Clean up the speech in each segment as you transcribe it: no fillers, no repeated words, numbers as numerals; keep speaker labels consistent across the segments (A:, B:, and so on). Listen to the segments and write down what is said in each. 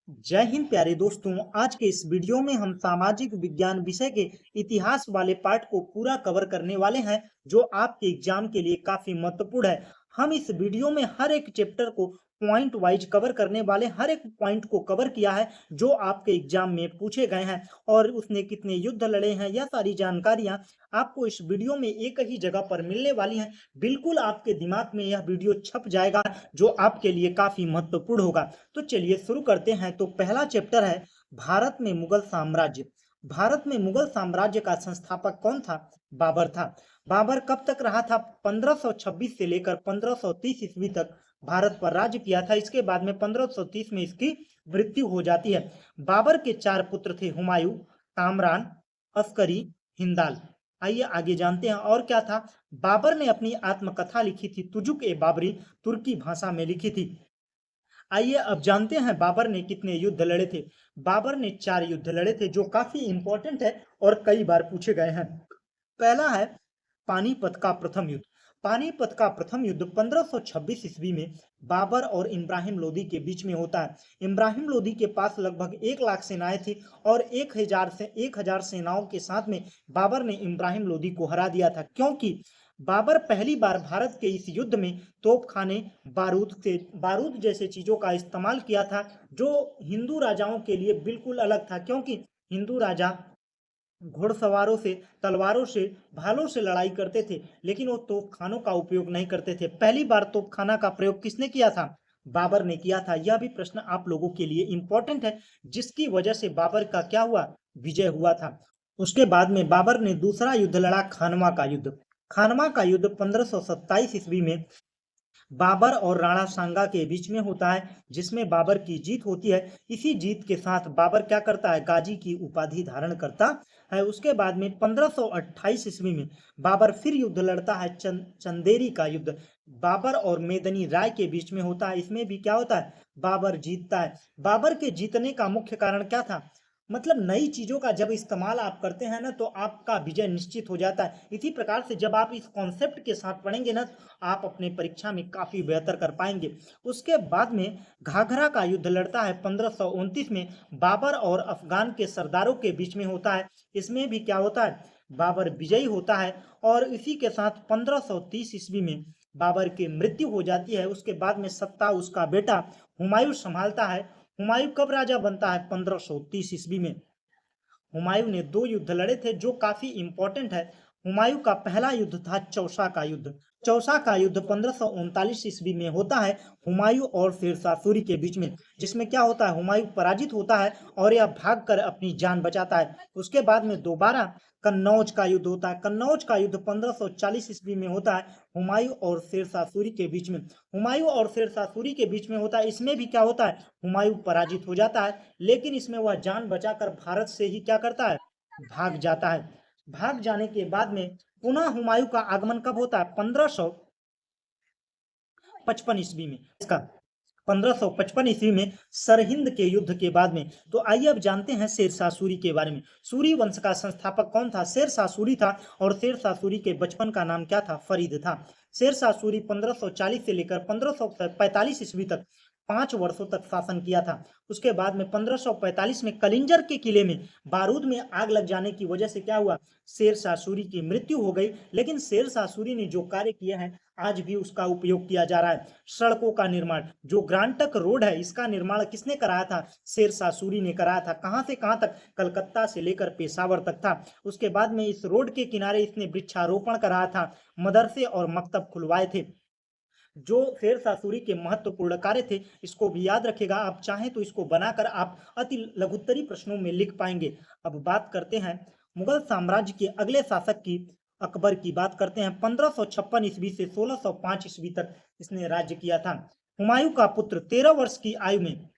A: जय हिंद प्यारे दोस्तों। आज के इस वीडियो में हम सामाजिक विज्ञान विषय के इतिहास वाले पार्ट को पूरा कवर करने वाले हैं जो आपके एग्जाम के लिए काफी महत्वपूर्ण है। हम इस वीडियो में हर एक चैप्टर को पॉइंट वाइज कवर करने वाले, हर एक पॉइंट को कवर किया है जो आपके एग्जाम में पूछे गए हैं और उसने कितने युद्ध लड़े हैं, यह सारी जानकारियां आपको इस वीडियो में एक ही जगह पर मिलने वाली हैं। बिल्कुल आपके दिमाग में यह वीडियो छप जाएगा जो आपके लिए काफी महत्वपूर्ण होगा। तो चलिए शुरू करते हैं। तो पहला चैप्टर है भारत में मुगल साम्राज्य। भारत में मुगल साम्राज्य का संस्थापक कौन था? बाबर था। बाबर कब तक रहा था? 1526 से लेकर 1530 ईस्वी तक भारत पर राज्य किया था। इसके बाद में 1530 में इसकी मृत्यु हो जाती है। बाबर के चार पुत्र थे, हुमायूं, कामरान, अस्करी, हिंदाल। आइए आगे जानते हैं और क्या था। बाबर ने अपनी आत्मकथा लिखी थी, तुजुक ए बाबरी, तुर्की भाषा में लिखी थी। आइए अब जानते हैं बाबर ने कितने युद्ध लड़े थे। बाबर ने 4 युद्ध लड़े थे जो काफी इंपॉर्टेंट है और कई बार पूछे गए हैं। पहला है पानीपत का प्रथम युद्ध। पानीपत का प्रथम युद्ध 1526 ईस्वी में बाबर और इब्राहिम लोदी के बीच में होता है। इब्राहिम लोदी के पास लगभग 1 लाख सेनाएं थी और 1000 सेनाओं के साथ में बाबर ने इब्राहिम लोदी को हरा दिया था, क्योंकि बाबर पहली बार भारत के इस युद्ध में तोपखाने, बारूद जैसे चीजों का इस्तेमाल किया था जो हिंदू राजाओं के लिए बिल्कुल अलग था, क्योंकि हिंदू राजा घुड़सवारों से, तलवारों से, भालों से लड़ाई करते थे, लेकिन वो तोपखानों का उपयोग नहीं करते थे। पहली बार तोपखाना का प्रयोग किसने किया था? बाबर ने किया था। यह भी प्रश्न आप लोगों के लिए इंपॉर्टेंट है, जिसकी वजह से बाबर का क्या हुआ? विजय हुआ था। उसके बाद में बाबर ने दूसरा युद्ध लड़ा, खानवा का युद्ध। खानवा का युद्ध 1527 ईस्वी में बाबर और राणा सांगा के बीच में होता है, जिसमें बाबर की जीत होती है। इसी जीत के साथ बाबर क्या करता है? गाजी की उपाधि धारण करता है। उसके बाद में 1528 ईस्वी में बाबर फिर युद्ध लड़ता है, चंदेरी का युद्ध। बाबर और मेदनी राय के बीच में होता है। इसमें भी क्या होता है? बाबर जीतता है। बाबर के जीतने का मुख्य कारण क्या था? मतलब नई चीजों का जब इस्तेमाल आप करते हैं ना, तो आपका विजय निश्चित हो जाता है। इसी प्रकार से जब आप इस कॉन्सेप्ट के साथ पढ़ेंगे ना, आप अपने परीक्षा में काफी बेहतर कर पाएंगे। उसके बाद में घाघरा का युद्ध लड़ता है 1529 में, बाबर और अफगान के सरदारों के बीच में होता है। इसमें भी क्या होता है? बाबर विजयी होता है और इसी के साथ 1530 ईस्वी में बाबर की मृत्यु हो जाती है। उसके बाद में सत्ता उसका बेटा हुमायूं संभालता है। हुमायूं कब राजा बनता है? 1530 ईस्वी में। हुमायूं ने 2 युद्ध लड़े थे जो काफी इंपॉर्टेंट है। हुमायूं का पहला युद्ध था चौसा का युद्ध। चौसा का युद्ध 1539 ईस्वी में होता है, हुमायूं और शेरशाह सूरी के बीच में, जिसमें क्या होता है? हुमायूं पराजित होता है और यह भागकर अपनी जान बचाता है। उसके बाद में दोबारा कन्नौज का युद्ध होता है। कन्नौज का युद्ध 1540 ईस्वी में होता है, हुमायूं और शेरशाह सूरी के बीच में। हुमायूं और शेरशाह सूरी के बीच में होता है। इसमें भी क्या होता है? हुमायूं पराजित हो जाता है, लेकिन इसमें वह जान बचाकर भारत से ही क्या करता है? भाग जाता है। भाग जाने के बाद में पुनः हुमायूं का आगमन कब होता है? 1555 ईस्वी में। इसका 1555 ईस्वी में सरहिंद के युद्ध के बाद में। तो आइए अब जानते हैं शेरशाह सूरी के बारे में। सूरी वंश का संस्थापक कौन था? शेरशाह सूरी था और शेरशाह सूरी के बचपन का नाम क्या था? फरीद था। शेरशाह सूरी 1540 से लेकर 1545 ईस्वी तक 5 वर्षों तक शासन किया था। उसके बाद में 1545 में कलिंजर के किले में बारूद में आग लग जाने की वजह से क्या हुआ? शेरशाह सूरी की मृत्यु हो गई। लेकिन शेरशाह सूरी ने जो कार्य किए हैं आज भी उसका उपयोग किया जा रहा है। सड़कों का निर्माण, जो ग्रांड ट्रंक रोड है, इसका निर्माण किसने कराया था? शेरशाह सूरी ने कराया था। कहां से कहां तक? कलकत्ता से लेकर पेशावर तक था। उसके बाद में इस रोड के किनारे इसने वृक्षारोपण कराया था, मदरसे और मकतब खुलवाए थे। जो शेरशाह सूरी के महत्वपूर्ण कार्य थे, इसको भी याद रखेगा। आप चाहें तो इसको बनाकर आप अति लघुत्तरी प्रश्नों में लिख पाएंगे। अब बात करते हैं मुगल साम्राज्य के अगले शासक की, अकबर की बात करते हैं। 1556 ईस्वी से 1605 ईस्वी तक इसने राज्य किया था। हुमायूं का पुत्र 13 वर्ष की आयु में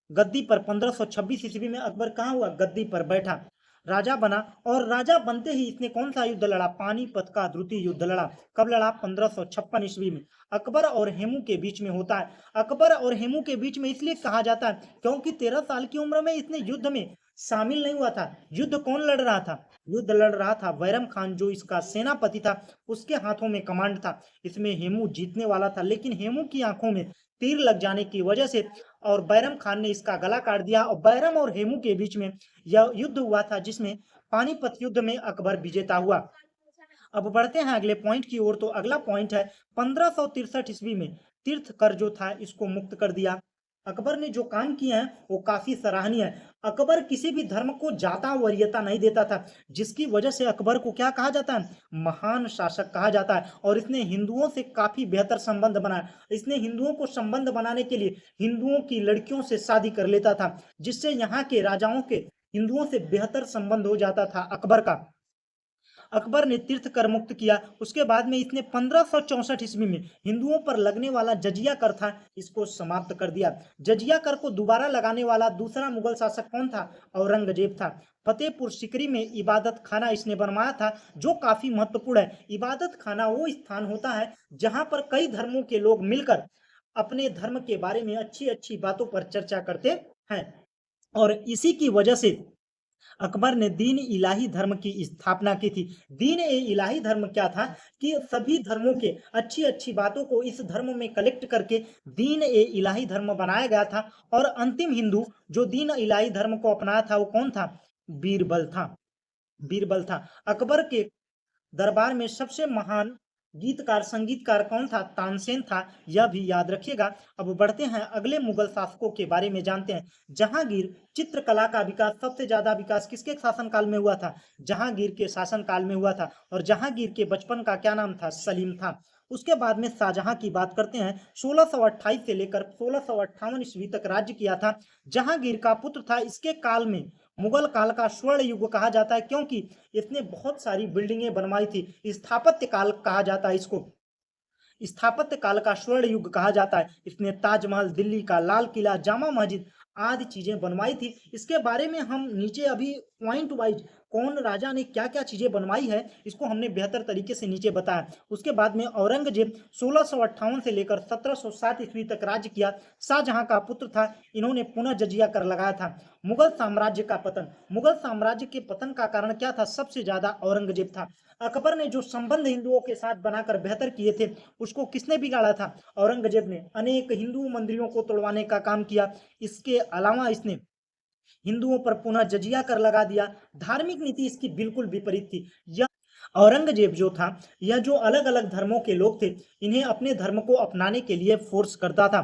A: गद्दी पर 1526 ईस्वी में अकबर कहाँ हुआ? गद्दी पर बैठा, राजा बना। और राजा बनते ही इसने कौन सा युद्ध लड़ा? पानीपत का द्वितीय युद्ध लड़ा। कब लड़ा? 1556 ईस्वी में। अकबर और हेमू के बीच में होता है। अकबर और हेमू के बीच में इसलिए कहा जाता है क्योंकि 13 साल की उम्र में इसने युद्ध में शामिल नहीं हुआ था। युद्ध कौन लड़ रहा था? युद्ध लड़ रहा था बैरम खान, जो इसका सेनापति था, उसके हाथों में कमांड था। इसमें हेमू जीतने वाला था, लेकिन हेमू की आंखों में तीर लग जाने की वजह से और बैरम खान ने इसका गला काट दिया और बैरम और हेमू के बीच में यह युद्ध हुआ था जिसमें पानीपत युद्ध में अकबर विजेता हुआ। अब बढ़ते हैं अगले पॉइंट की ओर। तो अगला पॉइंट है 1563 ईस्वी में तीर्थकर जो था इसको मुक्त कर दिया। अकबर ने जो काम किए हैं वो काफी सराहनीय है। अकबर किसी भी धर्म को जाता वरीयता नहीं देता था, जिसकी वजह से अकबर को क्या कहा जाता है, महान शासक कहा जाता है। और इसने हिंदुओं से काफी बेहतर संबंध बनाया। इसने हिंदुओं को संबंध बनाने के लिए हिंदुओं की लड़कियों से शादी कर लेता था, जिससे यहाँ के राजाओं के हिंदुओं से बेहतर संबंध हो जाता था अकबर का। अकबर ने तीर्थ कर मुक्त किया। उसके बाद में इसने 1564 ईस्वी में हिंदुओं पर लगने वाला जजिया कर था, इसको समाप्त कर दिया। जजिया कर को दोबारा लगाने वाला दूसरा मुगल शासक कौन था, औरंगजेब था। फतेहपुर सिकरी में इबादत खाना इसने बनवाया था, जो काफी महत्वपूर्ण है। इबादत खाना वो स्थान होता है जहां पर कई धर्मों के लोग मिलकर अपने धर्म के बारे में अच्छी अच्छी बातों पर चर्चा करते हैं। और इसी की वजह से अकबर ने दीन इलाही धर्म की स्थापना की थी। दीन ए इलाही धर्म क्या था कि सभी धर्मों के अच्छी अच्छी बातों को इस धर्म में कलेक्ट करके दीन ए इलाही धर्म बनाया गया था। और अंतिम हिंदू जो दीन इलाही धर्म को अपनाया था वो कौन था, बीरबल था। बीरबल था। अकबर के दरबार में सबसे महान गीतकार संगीतकार कौन था, तानसेन था, यह भी याद रखिएगा। अब बढ़ते हैं अगले मुगल शासकों के बारे में जानते हैं। जहांगीर चित्रकला का विकास, सबसे ज्यादा विकास किसके शासनकाल में हुआ था, जहांगीर के शासनकाल में हुआ था। और जहांगीर के बचपन का क्या नाम था, सलीम था। उसके बाद में शाहजहां की बात करते हैं। 1628 से लेकर 1658 ईस्वी तक राज्य किया था। जहांगीर का पुत्र था। इसके काल में मुगल काल का स्वर्ण युग कहा जाता है, क्योंकि इसने बहुत सारी बिल्डिंगें बनवाई थी। स्थापत्य काल कहा जाता है इसको, स्थापत्य काल का स्वर्ण युग कहा जाता है। इसने ताजमहल, दिल्ली का लाल किला, जामा मस्जिद आदि चीजें बनवाई थी। इसके बारे में हम नीचे अभी पॉइंट वाइज कौन राजा ने क्या क्या चीजें बनवाई है इसको हमने बेहतर तरीके से नीचे बताया। उसके बाद में औरंगजेब 1658 से लेकर 1707 ईस्वी तक राज्य किया। शाहजहां का पुत्र था। इन्होंने पुनः जजिया कर लगाया था। मुगल साम्राज्य का पतन, मुगल साम्राज्य के पतन का कारण क्या था, सबसे ज्यादा औरंगजेब था। अकबर ने जो संबंध हिंदुओं के साथ बनाकर बेहतर किए थे उसको किसने बिगाड़ा था, औरंगजेब ने। अनेक हिंदू मंदिरों को तोड़वाने का काम किया। इसके अलावा इसने हिंदुओं पर पुनः जजिया कर लगा दिया। धार्मिक नीति इसकी बिल्कुल विपरीत थी। यह औरंगजेब जो था, यह जो अलग अलग धर्मों के लोग थे इन्हें अपने धर्म को अपनाने के लिए फोर्स करता था।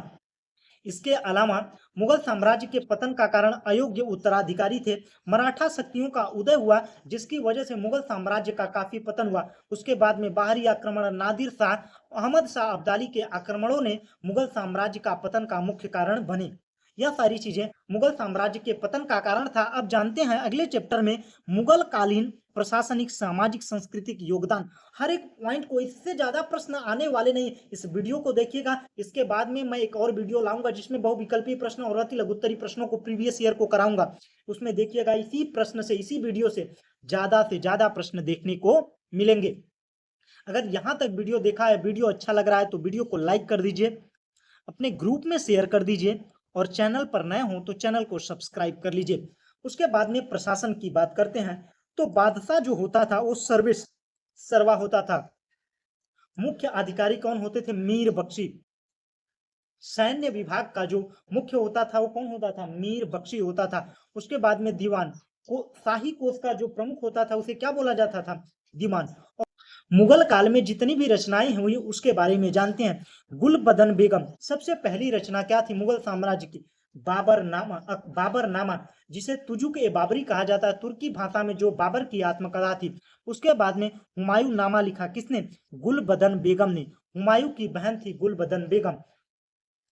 A: इसके अलावा मुगल साम्राज्य के पतन का कारण अयोग्य उत्तराधिकारी थे। मराठा शक्तियों का उदय हुआ, जिसकी वजह से मुगल साम्राज्य का काफी पतन हुआ। उसके बाद में बाहरी आक्रमण, नादिर शाह, अहमद शाह अब्दाली के आक्रमणों ने मुगल साम्राज्य का पतन का मुख्य कारण बने। यह सारी चीजें मुगल साम्राज्य के पतन का कारण था। अब जानते हैं अगले चैप्टर में मुगल कालीन प्रशासनिक, सामाजिक, सांस्कृतिक योगदान। हर एक पॉइंट को, इससे ज्यादा प्रश्न आने वाले नहीं। इस वीडियो को देखिएगा। इसके बाद में मैं एक और वीडियो लाऊंगा जिसमें बहुविकल्पीय प्रश्न और अति लघुत्तरी प्रश्नों को प्रीवियस ईयर को कराऊंगा। उसमें देखिएगा इसी प्रश्न से, इसी वीडियो से ज्यादा प्रश्न देखने को मिलेंगे। अगर यहाँ तक वीडियो देखा है, वीडियो अच्छा लग रहा है तो वीडियो को लाइक कर दीजिए, अपने ग्रुप में शेयर कर दीजिए और चैनल पर नए हो तो चैनल को सब्सक्राइब कर लीजिए। उसके बाद में प्रशासन की बात करते हैं। तो बादशाह जो होता था वो सर्वा होता था। मुख्य अधिकारी कौन होते थे, मीर बख्शी। सैन्य विभाग का जो मुख्य होता था वो कौन होता था, मीर बख्शी होता था। उसके बाद में दीवान को, शाही कोष का जो प्रमुख होता था उसे क्या बोला जाता था, दीवान। मुगल काल में जितनी भी रचनाएं हुई उसके बारे में जानते हैं। गुलबदन बेगम, सबसे पहली रचना क्या थी मुगल साम्राज्य की, बाबरनामा, जिसे तुजुक ए बाबरी कहा जाता है, तुर्की भाषा में जो बाबर की आत्मकथा थी। उसके बाद में हुमायूं नामा लिखा, किसने, गुलबदन बेगम ने। हुमायूं की बहन थी गुलबदन बेगम।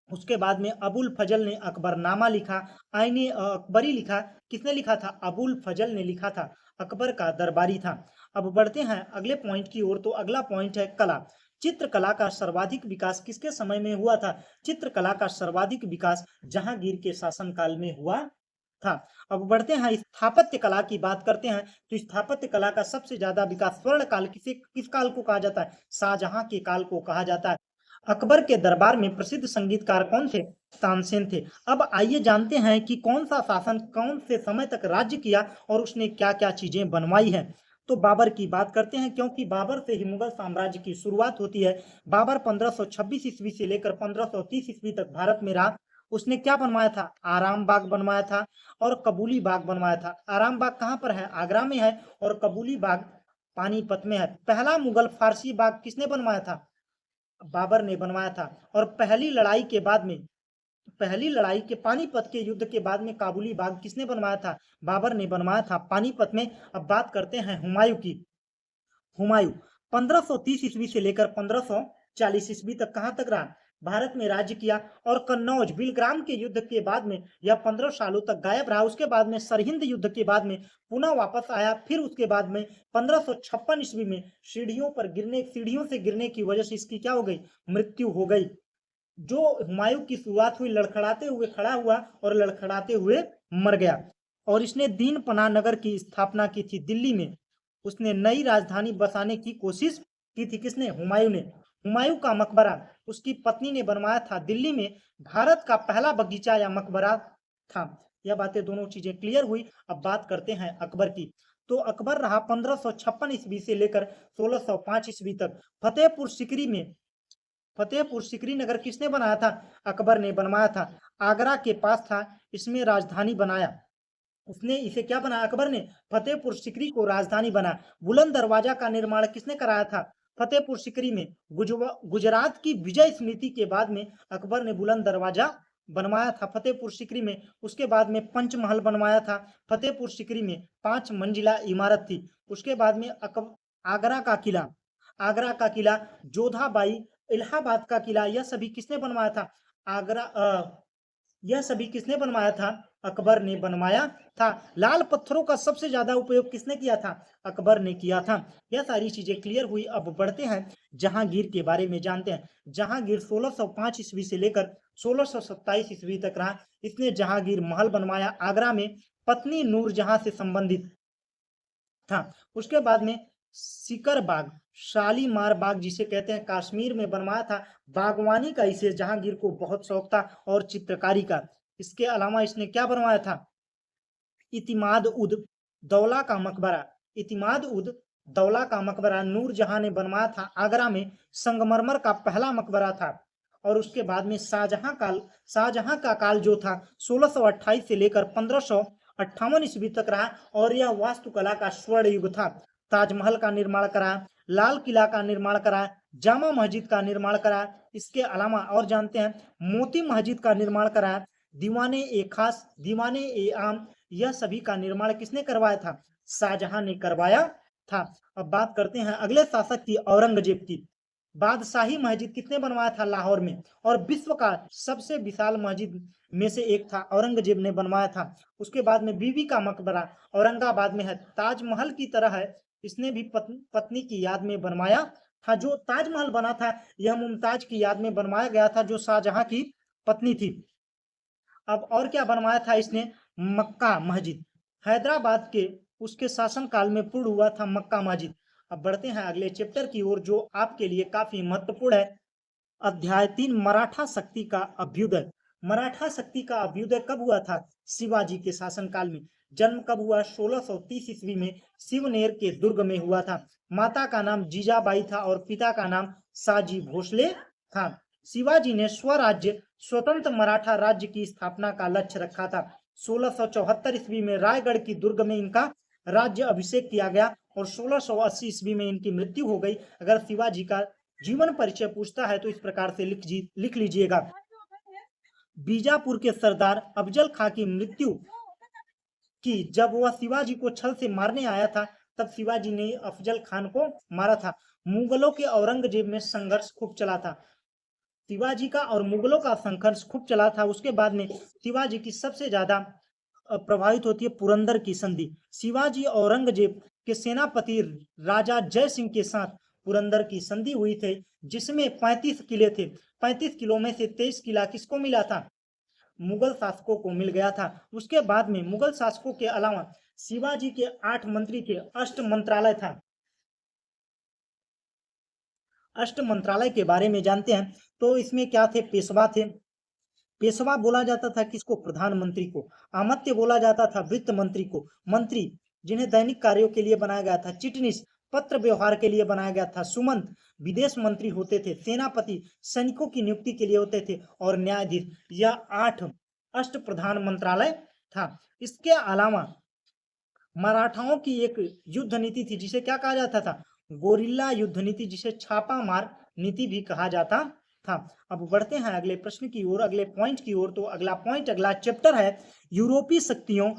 A: उसके बाद में अबुल फजल ने अकबरनामा लिखा, आईने अकबरी लिखा, किसने लिखा था, अबुल फजल ने लिखा था, अकबर का दरबारी था। अब बढ़ते हैं अगले पॉइंट की ओर। तो अगला पॉइंट है कला। चित्रकला का सर्वाधिक विकास किसके समय में हुआ था, चित्रकला का सर्वाधिक विकास जहांगीर के शासनकाल में हुआ था। अब बढ़ते हैं स्थापत्य कला की बात करते हैं। तो स्थापत्य कला का सबसे ज्यादा विकास स्वर्ण काल, किस काल को कहा जाता है, शाहजहां के काल को कहा जाता है। अकबर के दरबार में प्रसिद्ध संगीतकार कौन थे, तानसेन थे। अब आइए जानते हैं कि कौन सा शासन कौन से समय तक राज्य किया और उसने क्या क्या चीजें बनवाई है। तो बाबर की बात करते हैं, क्योंकि बाबर से ही मुगल साम्राज्य की शुरुआत होती है। बाबर 1526 ईस्वी से लेकर 1530 ईस्वी तक भारत में रहा। उसने क्या बनवाया था? आराम बाग बनवाया था और कबूली बाग बनवाया था। आराम बाग कहाँ पर है? आगरा में है। और कबूली बाग पानीपत में है। पहला मुगल फारसी बाग किसने बनवाया था? बाबर ने बनवाया था। और पहली लड़ाई के पानीपत के युद्ध के बाद में काबुली बाग किसने बनवाया था? बाबर ने बनवाया था पानीपत में। अब बात करते हैं हुमायूं की। हुमायूं 1530 ईस्वी से लेकर 1540 ईस्वी तक कहां तक रहा? भारत में राज्य किया। और कन्नौज बिलग्राम के युद्ध के बाद में यह 15 सालों तक गायब रहा। उसके बाद में सरहिंद युद्ध के बाद में पुनः वापस आया। फिर उसके बाद में 1556 ईस्वी में सीढ़ियों से गिरने की वजह से इसकी क्या हो गई? मृत्यु हो गई। जो हुमायूं की शुरुआत हुई, लड़खड़ाते हुए खड़ा हुआ और लड़खड़ाते हुए मर गया। और इसने दीन पनाह नगर की स्थापना की थी दिल्ली में। उसने नई राजधानी बसाने की कोशिश की थी। किसने? हुमायूं ने। हुमायूं का मकबरा उसकी पत्नी ने बनवाया था दिल्ली में। भारत का पहला बगीचा या मकबरा था। यह बातें दोनों चीजें क्लियर हुई। अब बात करते हैं अकबर की। तो अकबर रहा 1556 ईस्वी से लेकर 1605 ईस्वी तक। फतेहपुर सिकरी नगर किसने बनाया था? अकबर ने बनवाया था। आगरा के पास था। इसमें राजधानी बनाया। उसने इसे क्या बनाया? अकबर ने फतेहपुर सिकरी को राजधानी बना। बुलंद दरवाजा का निर्माण किसने कराया था? फतेहपुर सिकरी में। गुजरात की विजय स्मृति के बाद में अकबर ने बुलंद दरवाजा बनवाया था फतेहपुर सिकरी में। उसके बाद में पंचमहल बनवाया था फतेहपुर सिकरी में। 5 मंजिला इमारत थी। उसके बाद में आगरा का किला आगरा का किला, जोधाबाई, इलाहाबाद का किला, यह सभी किसने बनवाया था? यह सभी किसने बनवाया था? अकबर ने बनवाया था। लाल पत्थरों का सबसे ज्यादा उपयोग किसने किया था? अकबर ने किया था। यह सारी चीजें क्लियर हुई। अब बढ़ते हैं जहांगीर के बारे में जानते हैं। जहांगीर 1605 ईस्वी से लेकर 1627 ईस्वी तक रहा। इसने जहांगीर महल बनवाया आगरा में, पत्नी नूरजहां से संबंधित था। उसके बाद में सिकर बाग, शालीमार बाग जिसे कहते हैं, कश्मीर में बनवाया था। बागवानी का इसे जहांगीर को बहुत शौक था और चित्रकारी का। इसके अलावा इसने क्या बनवाया था? इतिमाद उद दौला का मकबरा। इतिमाद उद दौला का मकबरा नूरजहां ने बनवाया था आगरा में। संगमरमर का पहला मकबरा था। और उसके बाद में शाहजहां का काल जो था 1628 से लेकर 1558 ईस्वी तक रहा। और यह वास्तुकला का स्वर्ण युग था। ताजमहल का निर्माण कराया, लाल किला का निर्माण कराया, जामा मस्जिद का निर्माण कराया। इसके अलावा और जानते हैं, मोती मस्जिद का निर्माण कराया, दीवाने ए खास, दीवाने ए आम, यह सभी का निर्माण किसने करवाया था? शाहजहां ने करवाया था। अब बात करते हैं अगले शासक की, औरंगजेब की। बादशाही मस्जिद किसने बनवाया था? लाहौर में। और विश्व का सबसे विशाल मस्जिद में से एक था, औरंगजेब ने बनवाया था। उसके बाद में बीबी का मकबरा औरंगाबाद में है, ताजमहल की तरह है। इसने भी पत्नी की याद में बनवाया था। जो ताजमहल बना था यह मुमताज की याद में बनवाया गया था, जो शाहजहां की पत्नी थी। अब और क्या बनवाया था इसने? मक्का मस्जिद, हैदराबाद के उसके शासन काल में पूर्ण हुआ था मक्का मस्जिद। अब बढ़ते हैं अगले चैप्टर की ओर, जो आपके लिए काफी महत्वपूर्ण है। अध्याय 3, मराठा शक्ति का अभ्युदय। मराठा शक्ति का अभ्युदय कब हुआ था? शिवाजी के शासनकाल में। जन्म कब हुआ? 1630 ईस्वी में शिवनेर के दुर्ग में हुआ था। माता का नाम जीजाबाई था और पिता का नाम साजी भोसले था। शिवाजी ने स्वराज्य स्वतंत्र मराठा राज्य की स्थापना का लक्ष्य रखा था। 1674 ईस्वी में रायगढ़ की दुर्ग में इनका राज्य अभिषेक किया गया और 1680 ईस्वी में इनकी मृत्यु हो गई। अगर शिवाजी का जीवन परिचय पूछता है तो इस प्रकार से लिख लीजिएगा। बीजापुर के सरदार अफजल खां की मृत्यु की जब वह शिवाजी को छल से मारने आया था, तब शिवाजी ने अफजल खान को मारा था। मुगलों के औरंगजेब में संघर्ष खूब चला था। शिवाजी का और मुगलों का संघर्ष खूब चला था। उसके बाद में शिवाजी की सबसे ज्यादा प्रभावित होती है पुरंदर की संधि। शिवाजी औरंगजेब के सेनापति राजा जय सिंह के साथ पुरंदर की संधि हुई थी, जिसमें 35 किले थे। 35 किलों में से 23 किला किसको मिला था? मुगल शासकों को मिल गया था। उसके बाद में मुगल शासकों के अलावा शिवाजी के 8 मंत्री थे। अष्ट मंत्रालय था। अष्ट मंत्रालय के बारे में जानते हैं तो इसमें क्या थे? पेशवा थे। पेशवा बोला जाता था किसको? प्रधानमंत्री को। अमात्य बोला जाता था वित्त मंत्री को। मंत्री जिन्हें दैनिक कार्यों के लिए बनाया गया था, चिटनीस पत्र व्यवहार के लिए बनाया गया था, सुमंत विदेश मंत्री होते थे, सेनापति सैनिकों की नियुक्ति के लिए होते थे और न्यायाधीश। यह 8 अष्टप्रधान मंत्रालय था। इसके अलावा मराठाओं की एक युद्ध नीति थी जिसे क्या कहा जाता था, गोरिल्ला युद्ध नीति, जिसे छापा मार नीति भी कहा जाता था। अब बढ़ते हैं अगले प्रश्न की ओर, अगले पॉइंट की ओर। तो अगला चैप्टर है यूरोपीय शक्तियों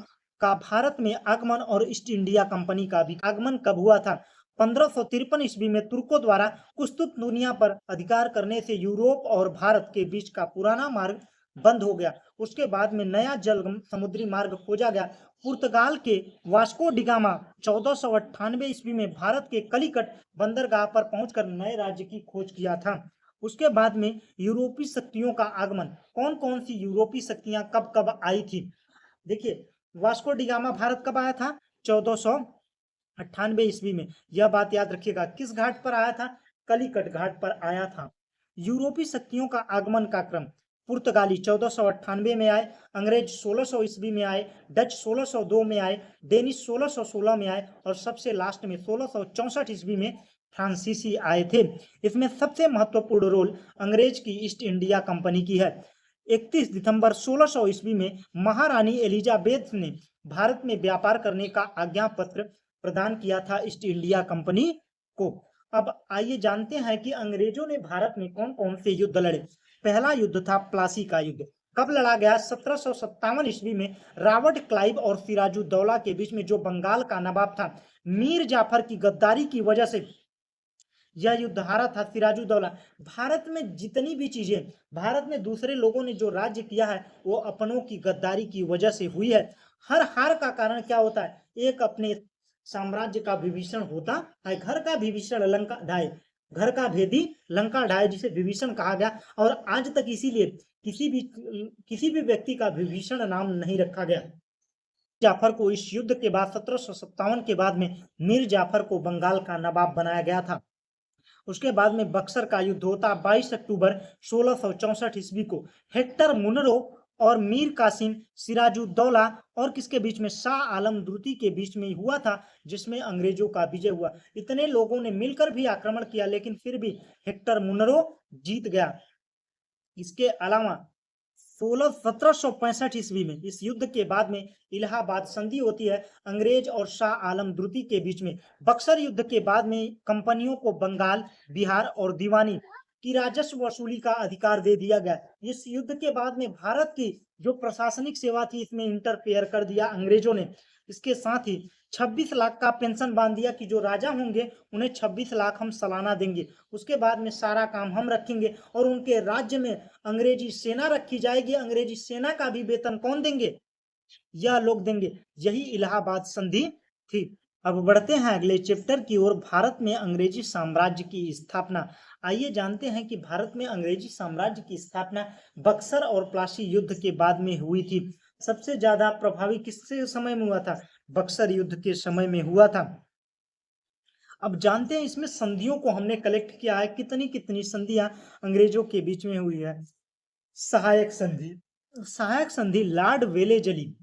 A: का भारत में आगमन और ईस्ट इंडिया कंपनी का भी आगमन कब हुआ था। 1553 ईस्वी में तुर्कों द्वारा कुस्तुनतुनिया पर अधिकार करने से यूरोप और भारत के बीच का पुराना मार्ग बंद हो गया। उसके बाद में नया जल समुद्री मार्ग खोजा गया। पुर्तगाल के वास्को डिगामा 1498 ईस्वी में भारत के कलिकट बंदरगाह पर पहुंचकर नए राज्य की खोज किया था। उसके बाद में यूरोपीय शक्तियों का आगमन, कौन कौन सी यूरोपीय शक्तियां कब कब आई थी। देखिए, वास्को डिगामा भारत कब आया था, 1498 ईस्वी में। यह बात याद रखिएगा। किस घाट पर आया था, कलिकट घाट पर आया था। यूरोपीय शक्तियों का आगमन का क्रम, पुर्तगाली 1498 में आए, अंग्रेज 1600 ईस्वी में आए, डच 1602 में आए, डेनिश 1616 में आए और सबसे लास्ट में 1664 ईस्वी में फ्रांसीसी आए थे। इसमें सबसे महत्वपूर्ण रोल अंग्रेज की ईस्ट इंडिया कंपनी की है। 31 दिसंबर 1600 ईस्वी में महारानी एलिजाबेथ ने भारत में व्यापार करने का आज्ञा पत्र प्रदान किया था ईस्ट इंडिया कंपनी को। अब आइए जानते हैं कि अंग्रेजों ने भारत में कौन कौन से युद्ध लड़े। पहला युद्ध था प्लासी का युद्ध। कब लड़ा गया, 1757 ईस्वी में रॉबर्ट क्लाइव और सिराजुद्दौला के बीच में, जो बंगाल का नवाब था। मीर जाफर की गद्दारी की वजह से यह युद्ध हारा था सिराजुद्दौला। भारत में जितनी भी चीजें भारत में दूसरे लोगों ने जो राज्य किया है वो अपनों की गद्दारी की वजह से हुई है। हर हार का कारण क्या होता है, एक अपने साम्राज्य का विभीषण होता है। घर का विभीषण लंका ढाए, घर का भेदी लंका ढाए, जिसे विभीषण कहा गया। और आज तक इसीलिए किसी भी व्यक्ति का विभीषण नाम नहीं रखा गया। जाफर को इस युद्ध के बाद 1757 के बाद में मीर जाफर को बंगाल का नवाब बनाया गया था। उसके बाद में बक्सर का युद्ध होता 22 अक्टूबर 1664 ईस्वी को। हेक्टर मुनरो और मीर कासिम सिराजुद्दौला और किसके बीच में, शाह आलम द्वितीय के बीच में हुआ था, जिसमें अंग्रेजों का विजय हुआ। इतने लोगों ने मिलकर भी आक्रमण किया लेकिन फिर भी हेक्टर मुनरो जीत गया। इसके अलावा 1765 ईस्वी में इस युद्ध के बाद में इलाहाबाद संधि होती है अंग्रेज और शाह आलम द्वितीय के बीच में। बक्सर युद्ध के बाद में कंपनियों को बंगाल, बिहार और दीवानी की राजस्व वसूली का अधिकार दे दिया गया। इस युद्ध के बाद में भारत की जो प्रशासनिक सेवा थी इसमें इंटरफेयर कर दिया अंग्रेजों ने। इसके साथ ही 26 लाख का पेंशन बांध दिया कि जो राजा होंगे उन्हें 26 लाख हम सालाना देंगे। उसके बाद में सारा काम हम रखेंगे और उनके राज्य में अंग्रेजी सेना रखी जाएगी। अंग्रेजी सेना का भी वेतन कौन देंगे, यह लोग देंगे। यही इलाहाबाद संधि थी। अब बढ़ते हैं अगले चैप्टर की ओर, भारत में अंग्रेजी साम्राज्य की स्थापना। आइए जानते हैं कि भारत में अंग्रेजी साम्राज्य की स्थापना बक्सर और प्लासी युद्ध के बाद में हुई थी। सबसे ज्यादा प्रभावी किसके समय में हुआ था, बक्सर युद्ध के समय में हुआ था। अब जानते हैं इसमें संधियों को हमने कलेक्ट किया है, कितनी कितनी संधियां अंग्रेजों के बीच में हुई है। सहायक संधि, सहायक संधि लॉर्ड वेलेजली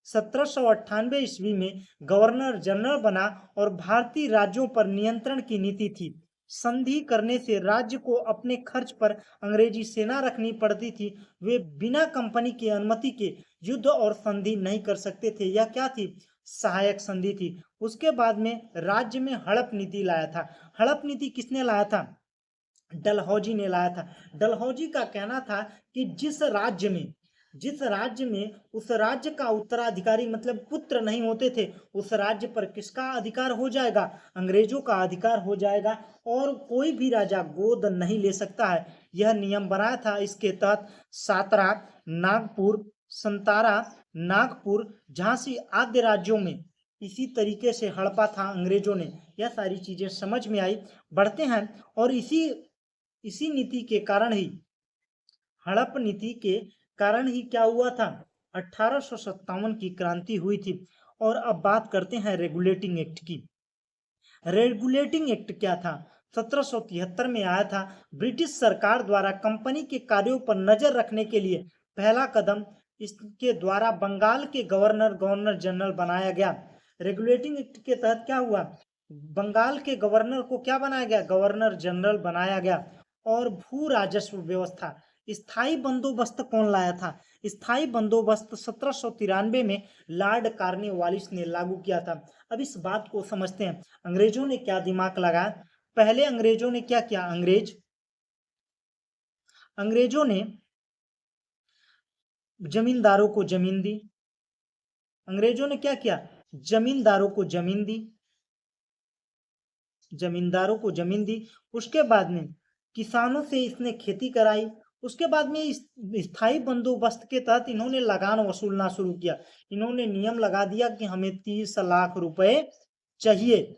A: 1798 ईस्वी में गवर्नर जनरल बना और भारतीय राज्यों पर नियंत्रण की नीति थी। संधि करने से राज्य को अपने खर्च पर अंग्रेजी सेना रखनी पड़ती थी। वे बिना कंपनी की अनुमति के युद्ध और संधि नहीं कर सकते थे। यह क्या थी, सहायक संधि थी। उसके बाद में राज्य में हड़प नीति लाया था। हड़प नीति किसने लाया था, डलहौजी ने लाया था। डलहौजी का कहना था कि जिस राज्य में उस राज्य का उत्तराधिकारी मतलब पुत्र नहीं होते थे, उस राज्य पर किसका अधिकार हो जाएगा, अंग्रेजों का अधिकार हो जाएगा और कोई भी राजा गोद नहीं ले सकता है। यह नियम बनाया था। इसके तहत सातारा, नागपुर, संतारा, नागपुर, झांसी आदि राज्यों में इसी तरीके से हड़पा था अंग्रेजों ने। यह सारी चीजें समझ में आई। बढ़ते हैं और इसी नीति के कारण ही, हड़प नीति के कारण ही क्या हुआ था, 1857 की क्रांति हुई थी। और अब बात करते हैं रेगुलेटिंग एक्ट की। रेगुलेटिंग एक्ट क्या था, 1773 में आया था। ब्रिटिश सरकार द्वारा कंपनी के कार्यों पर नजर रखने के लिए पहला कदम इसके द्वारा बंगाल के गवर्नर जनरल बनाया गया। रेगुलेटिंग एक्ट के तहत क्या हुआ, बंगाल के गवर्नर को क्या बनाया गया, गवर्नर जनरल बनाया गया। और भू राजस्व व्यवस्था, स्थायी बंदोबस्त कौन लाया था, स्थायी बंदोबस्त 1793 में लॉर्ड कॉर्नवालिस ने लागू किया था। अब इस बात को समझते हैं, अंग्रेजों ने क्या दिमाग लगाया। पहले अंग्रेजों ने क्या किया, अंग्रेजों ने जमींदारों को जमीन दी, अंग्रेजों ने क्या किया, जमींदारों को जमीन दी, जमींदारों को जमीन दी। उसके बाद में किसानों से इसने खेती कराई। उसके बाद में इस स्थायी बंदोबस्त के तहत इन्होंने लगान वसूलना शुरू किया। इन्होंने नियम लगा दिया कि हमें 30 लाख रुपए चाहिए,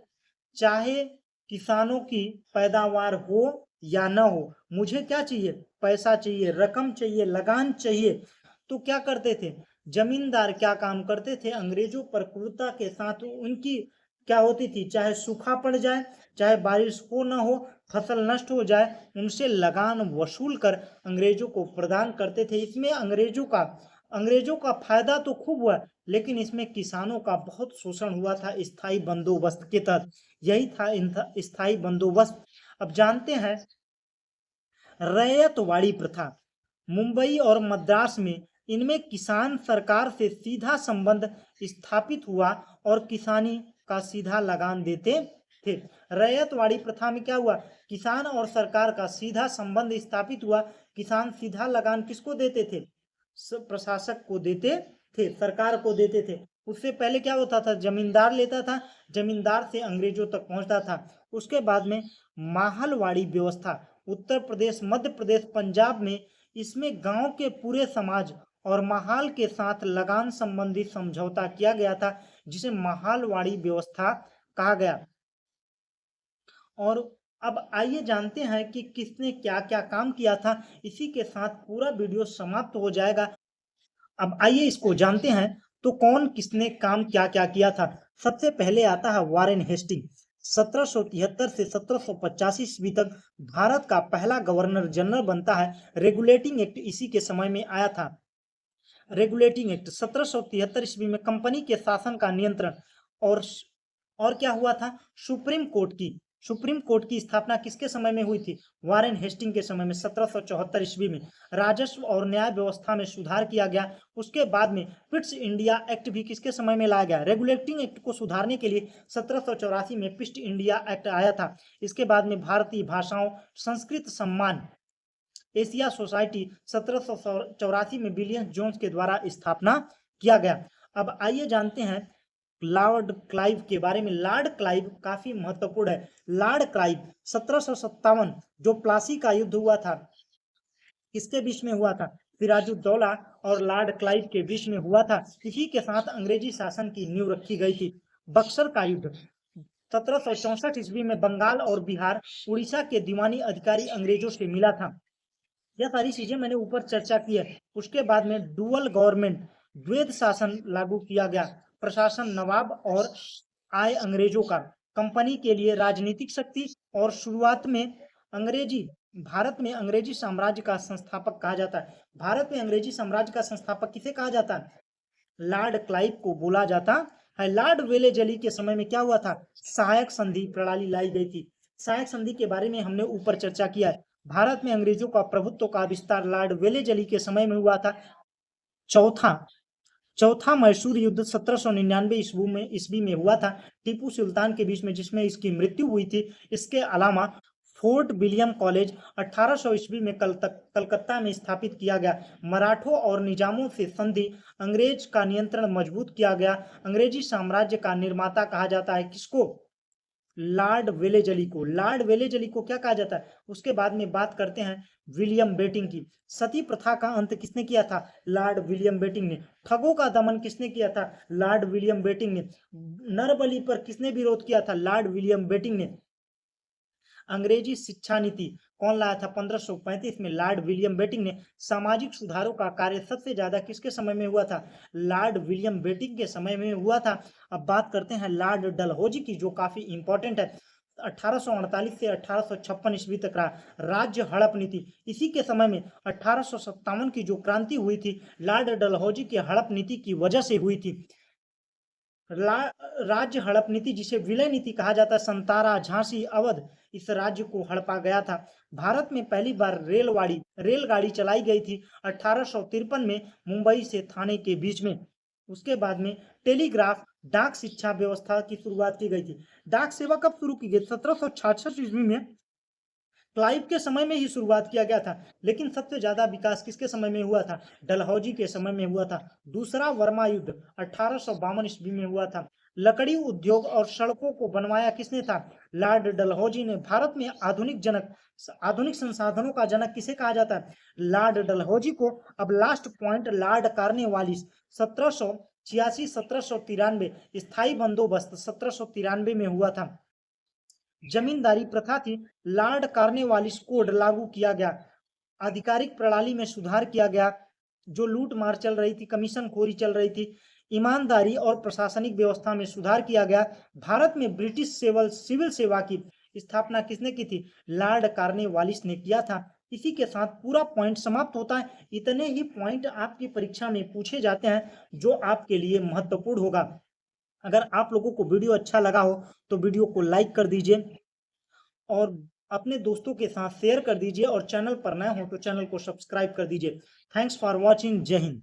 A: चाहे किसानों की पैदावार हो या ना हो, मुझे क्या चाहिए, पैसा चाहिए, रकम चाहिए, लगान चाहिए। तो क्या करते थे जमींदार, क्या काम करते थे, अंग्रेजों पर क्रूरता के साथ उनकी क्या होती थी, चाहे सूखा पड़ जाए, चाहे बारिश हो ना हो, फसल नष्ट हो जाए, उनसे लगान वसूल कर अंग्रेजों को प्रदान करते थे। इसमें अंग्रेजों का फायदा तो खूब हुआ, लेकिन इसमें किसानों का बहुत शोषण हुआ था स्थायी बंदोबस्त के तहत। यही था स्थायी बंदोबस्त। अब जानते हैं रैयतवाड़ी प्रथा, मुंबई और मद्रास में इनमें किसान सरकार से सीधा संबंध स्थापित हुआ और किसानी का सीधा लगान देते थे। रैयतवाड़ी प्रथा में क्या हुआ, किसान और सरकार का सीधा संबंध स्थापित हुआ। किसान सीधा लगान किसको देते थे, प्रशासक को देते थे, सरकार को देते थे। उससे पहले क्या होता था, जमींदार लेता था, जमींदार से अंग्रेजों तक पहुंचता था। उसके बाद में माहलवाड़ी व्यवस्था, उत्तर प्रदेश, मध्य प्रदेश, पंजाब में इसमें गांव के पूरे समाज और महाल के साथ लगान संबंधी समझौता किया गया था, जिसे माहलवाड़ी व्यवस्था कहा गया। और अब आइए जानते हैं कि किसने क्या क्या काम किया था। इसी के साथ पूरा वीडियो समाप्त हो जाएगा। अब आइए इसको जानते हैं, तो कौन किसने काम क्या क्या किया था। सबसे पहले आता है वारेन हेस्टिंग। 1773 से 1785 ईस्वी तक भारत का पहला गवर्नर जनरल बनता है। रेगुलेटिंग एक्ट इसी के समय में आया था। रेगुलेटिंग एक्ट 1773 ईस्वी में कंपनी के शासन का नियंत्रण और क्या हुआ था, सुप्रीम कोर्ट की स्थापना किसके समय में हुई थी, वारेन हेस्टिंग के समय में 1774 ईस्वी में। राजस्व और न्याय व्यवस्था में सुधार किया गया। उसके बाद में पिट्स इंडिया एक्ट भी किसके समय में लाया गया, रेगुलेटिंग एक्ट को सुधारने के लिए 1784 में पिट्स इंडिया एक्ट आया था। इसके बाद में भारतीय भाषाओं संस्कृत सम्मान एशिया सोसाइटी 1784 में विलियम जोन्स के द्वारा स्थापना किया गया। अब आइए जानते हैं लॉर्ड क्लाइव के बारे में। लॉर्ड क्लाइव काफी महत्वपूर्ण है। लॉर्ड क्लाइव 1757 जो प्लासी का युद्ध हुआ था, किसके बीच में हुआ था, सिराजुद्दौला और लॉर्ड क्लाइव के बीच में हुआ था। इसी के साथ अंग्रेजी शासन की नींव रखी गई थी। बक्सर का युद्ध 1764 ईस्वी में बंगाल और बिहार, उड़ीसा के दीवानी अधिकारी अंग्रेजों से मिला था। यह सारी चीजें मैंने ऊपर चर्चा की है। उसके बाद में डुअल गवर्नमेंट, द्वैध शासन लागू किया गया। प्रशासन नवाब और आय अंग्रेजों का, कंपनी के लिए राजनीतिक शक्ति। और शुरुआत में अंग्रेजी, भारत में अंग्रेजी साम्राज्य का संस्थापक कहा जाता है। भारत में अंग्रेजी साम्राज्य का संस्थापक किसे कहा जाता है, लॉर्ड क्लाइव को बोला जाता है। लॉर्ड वेलेजली के समय में क्या हुआ था, सहायक संधि प्रणाली लाई गई थी। सहायक संधि के बारे में हमने ऊपर चर्चा किया है। भारत में अंग्रेजों का प्रभुत्व का विस्तार लॉर्ड वेलेजली के समय में हुआ था। चौथा मैसूर युद्ध 1799 ईस्वी में हुआ था टीपू सुल्तान के बीच में, जिसमें इसकी मृत्यु हुई थी। इसके अलावा फोर्ट विलियम कॉलेज 1800 ईस्वी में कलकत्ता में स्थापित किया गया। मराठों और निजामों से संधि, अंग्रेज का नियंत्रण मजबूत किया गया। अंग्रेजी साम्राज्य का निर्माता कहा जाता है किसको, लॉर्ड वेलेजली को। लॉर्ड वेलेजली को क्या कहा जाता है। उसके बाद में बात करते हैं विलियम बेटिंग की। सती प्रथा का अंत किसने किया था, लॉर्ड विलियम बेटिंग ने। ठगों का दमन किसने किया था, लॉर्ड विलियम बेटिंग ने। नरबली पर किसने विरोध किया था, लॉर्ड विलियम बेटिंग ने। अंग्रेजी शिक्षा नीति कौन लाया था, 1535 में लॉर्ड विलियम बेटिंग ने। सामाजिक सुधारों का कार्य सबसे ज्यादा किसके समय में हुआ था, लॉर्ड विलियम बेटिंग के समय में हुआ था। अब बात करते हैं लॉर्ड डलहौजी की, जो काफी इंपॉर्टेंट है। 1848 से 1856 ईस्वी तक रहा राज्य हड़प नीति। इसी के समय में 1857 की जो क्रांति हुई थी, लॉर्ड डलहौजी की हड़प नीति की वजह से हुई थी। राज्य हड़प नीति, जिसे विलय नीति कहा जाता है, संतारा, झांसी, अवध, इस राज्य को हड़पा गया था। भारत में पहली बार रेलगाड़ी चलाई गई थी 1853 में मुंबई से थाने के बीच में। उसके बाद में टेलीग्राफ, डाक शिक्षा व्यवस्था की शुरुआत की गई थी। डाक सेवा कब शुरू की गई? 1766 ईस्वी में क्लाइव के समय में ही शुरुआत किया गया था। लेकिन सबसे ज्यादा विकास किसके समय में हुआ था? डलहौजी के समय में हुआ था। दूसरा वर्मा युद्ध 1852 ईस्वी में हुआ था। लकड़ी उद्योग और सड़कों को बनवाया किसने था? लॉर्ड डलहौजी ने। भारत में आधुनिक संसाधनों का जनक किसे कहा जाता है? लॉर्ड डलहौजी को। अब लास्ट पॉइंट, लॉर्ड कॉर्नवालिस 1786 1793, स्थायी बंदोबस्त 1793 में हुआ था। जमींदारी प्रथा थी, लॉर्ड कॉर्नवालिस कोड लागू किया गया। आधिकारिक प्रणाली में सुधार किया गया। जो लूट मार चल रही थी, कमीशन खोरी चल रही थी, ईमानदारी और प्रशासनिक व्यवस्था में सुधार किया गया। भारत में ब्रिटिश सिविल सेवा की स्थापना किसने की थी? लॉर्ड कॉर्नवालिस ने किया था। इसी के साथ पूरा पॉइंट समाप्त होता है। इतने ही पॉइंट आपकी परीक्षा में पूछे जाते हैं जो आपके लिए महत्वपूर्ण होगा। अगर आप लोगों को वीडियो अच्छा लगा हो तो वीडियो को लाइक कर दीजिए और अपने दोस्तों के साथ शेयर कर दीजिए, और चैनल पर नए हो तो चैनल को सब्सक्राइब कर दीजिए। Thanks for watching. जय हिंद।